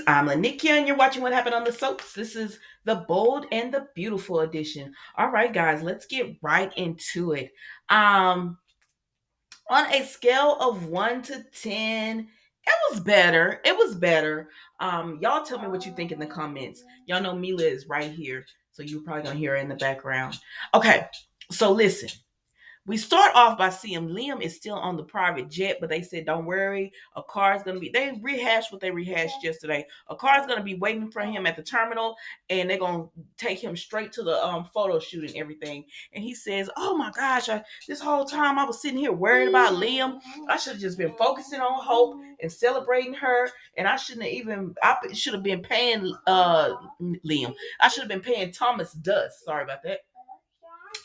I'm Lanikia, and you're watching What Happened on the Soaps. This is the Bold and the Beautiful edition. All right, guys, let's get right into it. Um, on a scale of 1 to 10, it was better. It was better. Y'all tell me what you think in the comments. Y'all know Mila is right here, so you're probably gonna hear her in the background. Okay, so listen. We start off by seeing Liam is still on the private jet, but they said, don't worry, a car is going to be, they rehashed what they rehashed yesterday. A car is going to be waiting for him at the terminal, and they're going to take him straight to the photo shoot and everything. And he says, oh my gosh, this whole time I was sitting here worried about Liam. I should have just been focusing on Hope and celebrating her. And I shouldn't have even, I should have been paying Liam. I should have been paying Thomas Dust. Sorry about that.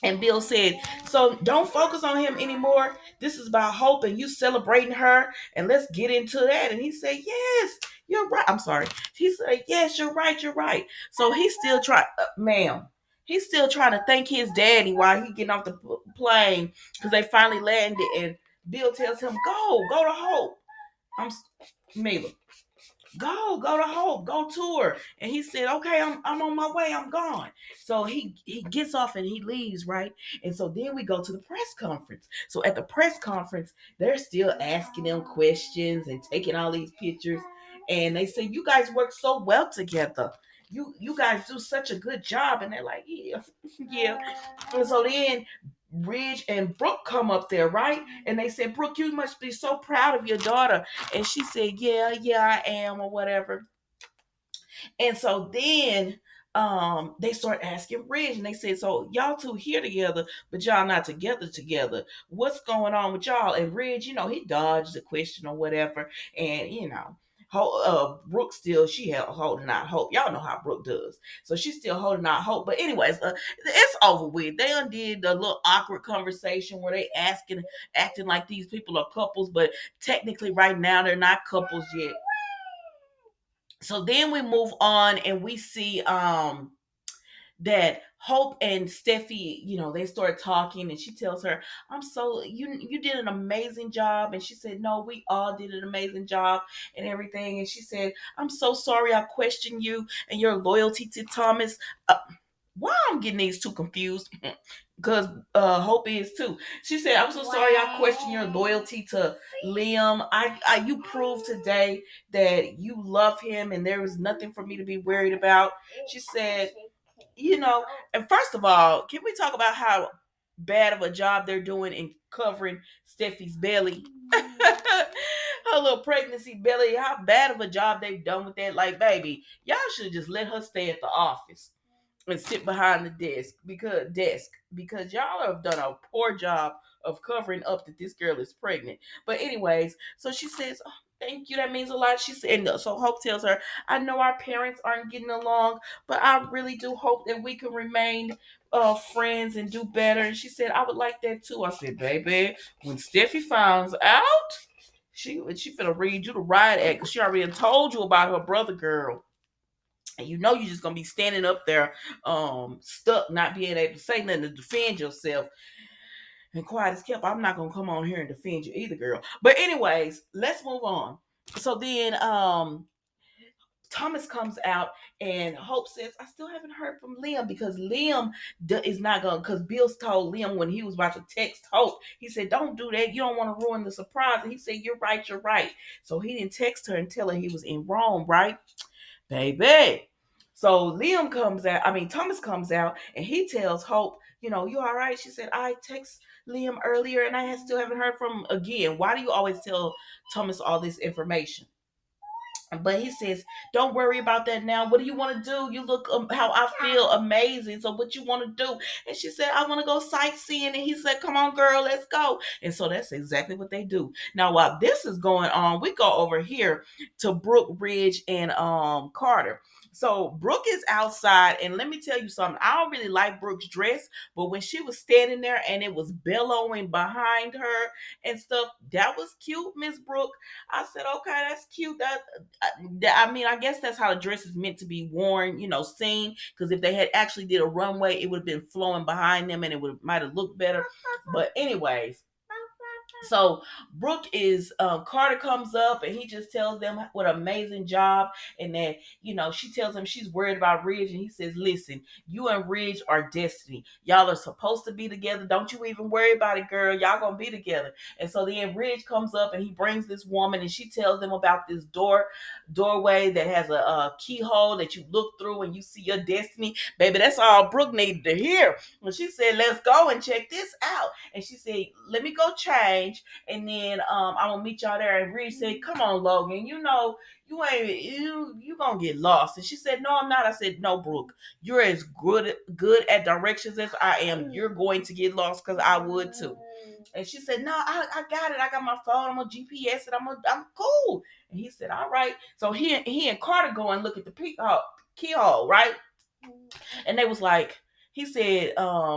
And Bill said, so don't focus on him anymore. This is about Hope and you celebrating her. And let's get into that. And he said, yes, you're right. I'm sorry. He said, yes, you're right. You're right. So he's still trying, ma'am. He's still trying to thank his daddy while he getting off the plane because they finally landed. And Bill tells him, go to Hope. I'm Mabel. Go to Hope, go to her. And he said, okay, I'm on my way, I'm gone. So he gets off and he leaves, right? And so then we go to the press conference. So at the press conference, they're still asking them questions and taking all these pictures. And they say, you guys work so well together. You guys do such a good job. And they're like, yeah, yeah. And so then Ridge and Brooke come up there, right? And they said, Brooke, you must be so proud of your daughter. And she said, yeah, I am, or whatever. And so then they start asking Ridge, and they said, so y'all two here together, but y'all not together. What's going on with y'all? And Ridge, he dodged the question or whatever. And Brooke still, holding out hope. Y'all know how Brooke does. So she's still holding out hope. But anyways, it's over with. They undid the little awkward conversation where they acting like these people are couples, but technically right now they're not couples yet. So then we move on and we see that Hope and Steffi, they start talking and she tells her, I'm so you did an amazing job. And she said, no, we all did an amazing job and everything. And she said, I'm so sorry I questioned you and your loyalty to Thomas. Why I'm getting these two confused? Because Hope is too. She said, I'm so sorry I questioned your loyalty to Liam. You proved today that you love him and there is nothing for me to be worried about. She said, and first of all, can we talk about how bad of a job they're doing in covering Steffi's belly? Her little pregnancy belly, how bad of a job they've done with that. Like, baby, y'all should have just let her stay at the office and sit behind the desk because y'all have done a poor job of covering up that this girl is pregnant. But anyways, so she says, oh, thank you, that means a lot. She said, and so Hope tells her, I know our parents aren't getting along, but I really do hope that we can remain friends and do better. And she said, I would like that too. I said, baby, when Steffi finds out, she finna read you the riot act because she already told you about her brother girl. And you're just gonna be standing up there, stuck, not being able to say nothing to defend yourself. And quiet as kept, I'm not gonna come on here and defend you either, girl. But anyways, let's move on. So then, Thomas comes out and Hope says, I still haven't heard from Liam because Liam is not going to, because Bill's told Liam when he was about to text Hope, he said, don't do that. You don't want to ruin the surprise. And he said, you're right. So he didn't text her and tell her he was in Rome, right? Baby. So Thomas comes out and he tells Hope, you all right? She said, I text Liam earlier and I still haven't heard from him again. Why do you always tell Thomas all this information? But he says, don't worry about that now. What do you want to do? You look how I feel amazing. So what you want to do? And she said, I want to go sightseeing. And he said, come on, girl, let's go. And so that's exactly what they do. Now, while this is going on, we go over here to Brooke, Ridge, and Carter. So Brooke is outside, and let me tell you something. I don't really like Brooke's dress, but when she was standing there and it was billowing behind her and stuff, that was cute, Miss Brooke. I said, okay, that's cute. I guess that's how the dress is meant to be worn, seen. Because if they had actually did a runway, it would have been flowing behind them, and it might have looked better. But anyways, So Brooke is Carter comes up and he just tells them what an amazing job, and that she tells him she's worried about Ridge, and he says, "Listen, you and Ridge are destiny. Y'all are supposed to be together. Don't you even worry about it, girl. Y'all gonna be together." And so then Ridge comes up and he brings this woman, and she tells them about this doorway that has a keyhole that you look through and you see your destiny. Baby, that's all Brooke needed to hear. When she said, "Let's go and check this out," and she said, "Let me go change, and then I'm gonna meet y'all there." And Reed said, "Come on, Logan, you gonna get lost." And she said, "No, I'm not." I said, "No, Brooke, you're as good at directions as I am. You're going to get lost because I would too." And she said, "No, I got it. I got my phone. I'm gonna GPS it. I'm cool." And he said, "All right." So he and Carter go and look at the keyhole, right? And they was like, he said,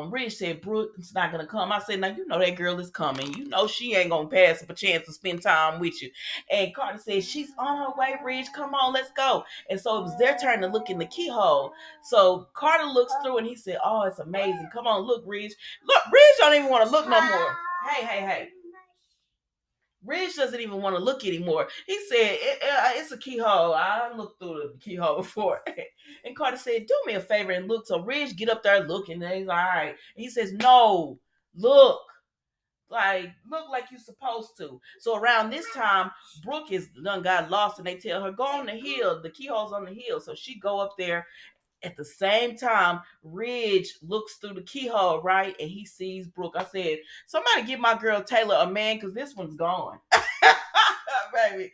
Rich said, "Brooke's not gonna come." I said, "Now you know that girl is coming. You know she ain't gonna pass up a chance to spend time with you." And Carter said, "She's on her way, Rich. Come on, let's go." And so it was their turn to look in the keyhole. So Carter looks through and he said, "Oh, it's amazing. Come on, look, Rich. Look, Rich don't even want to look no more." Hey. Ridge doesn't even want to look anymore. He said, "It's a keyhole. I looked through the keyhole before." And Carter said, "Do me a favor and look." So Ridge get up there looking, and he's like, "All right." And he says, "No, look. Look like you're supposed to." So around this time, Brooke is done got lost, and they tell her, "Go on the hill. The keyhole's on the hill." So she go up there. At the same time, Ridge looks through the keyhole, right? And he sees Brooke. I said, "Somebody give my girl Taylor a man, because this one's gone." Baby,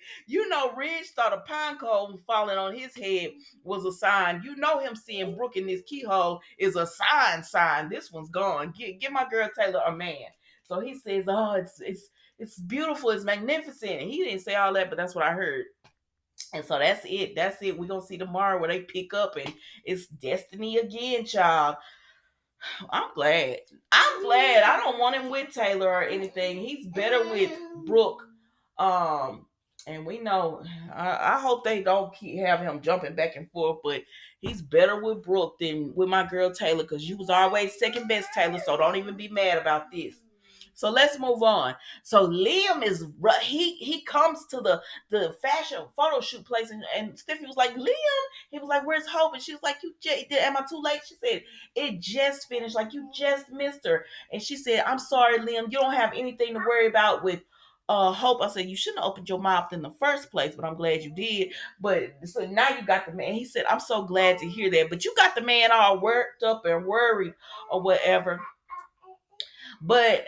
Ridge thought a pine cone falling on his head was a sign. Him seeing Brooke in this keyhole is a sign. This one's gone. Give my girl Taylor a man. So he says, "Oh, it's beautiful. It's magnificent." And he didn't say all that, but that's what I heard. And so that's it. That's it. We're gonna see tomorrow where they pick up and it's destiny again, child. I'm glad. I'm glad. I don't want him with Taylor or anything. He's better with Brooke. Um, and we know. I hope they don't have him jumping back and forth, but he's better with Brooke than with my girl Taylor, because you was always second best, Taylor. So don't even be mad about this. So let's move on. So Liam is he comes to the fashion photo shoot place, and Stephanie was like, "Liam," he was like, "Where's Hope?" And she was like, "Am I too late?" She said, "It just finished. Like, you just missed her." And she said, "I'm sorry, Liam. You don't have anything to worry about with Hope." I said, "You shouldn't have opened your mouth in the first place, but I'm glad you did." But so now you got the man. He said, "I'm so glad to hear that." But you got the man all worked up and worried or whatever. But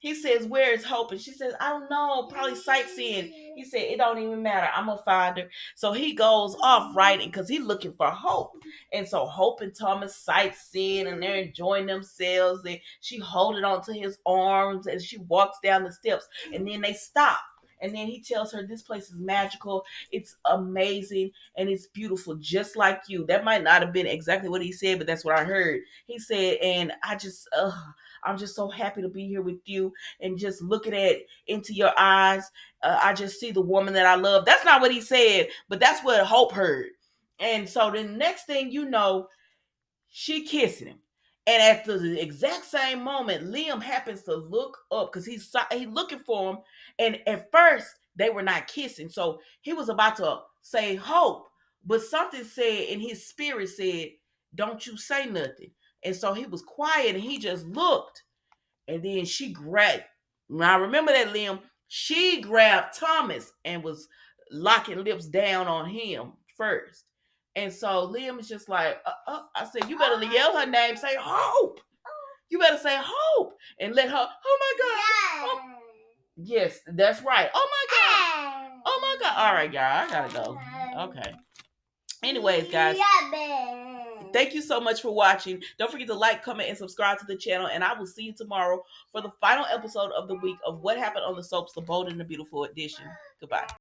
he says, "Where is Hope?" And she says, "I don't know, probably sightseeing." He said, "It don't even matter. I'm going to find her." So he goes off writing because he's looking for Hope. And so Hope and Thomas sightseeing, and they're enjoying themselves. And she holding onto his arms as she walks down the steps. And then they stop. And then he tells her, "This place is magical. It's amazing. And it's beautiful, just like you." That might not have been exactly what he said, but that's what I heard. He said, "And I'm just so happy to be here with you, and just looking into your eyes. I just see the woman that I love." That's not what he said, but that's what Hope heard. And so the next thing you know, she kissing him. And at the exact same moment, Liam happens to look up because he's looking for him. And at first, they were not kissing. So he was about to say Hope, but something said in his spirit said, "Don't you say nothing." And so he was quiet and he just looked. And then she grabbed, now remember that, Liam, she grabbed Thomas and was locking lips down on him first. And so Liam is just like, I said, "You better yell her name, say Hope. You better say Hope and let her, oh my God." Oh, yes, that's right. Oh my God. Oh my God. All right, y'all, I gotta go. Okay. Anyways, guys, thank you so much for watching. Don't forget to like, comment, and subscribe to the channel. And I will see you tomorrow for the final episode of the week of What Happened on the Soaps, The Bold and the Beautiful edition. Goodbye.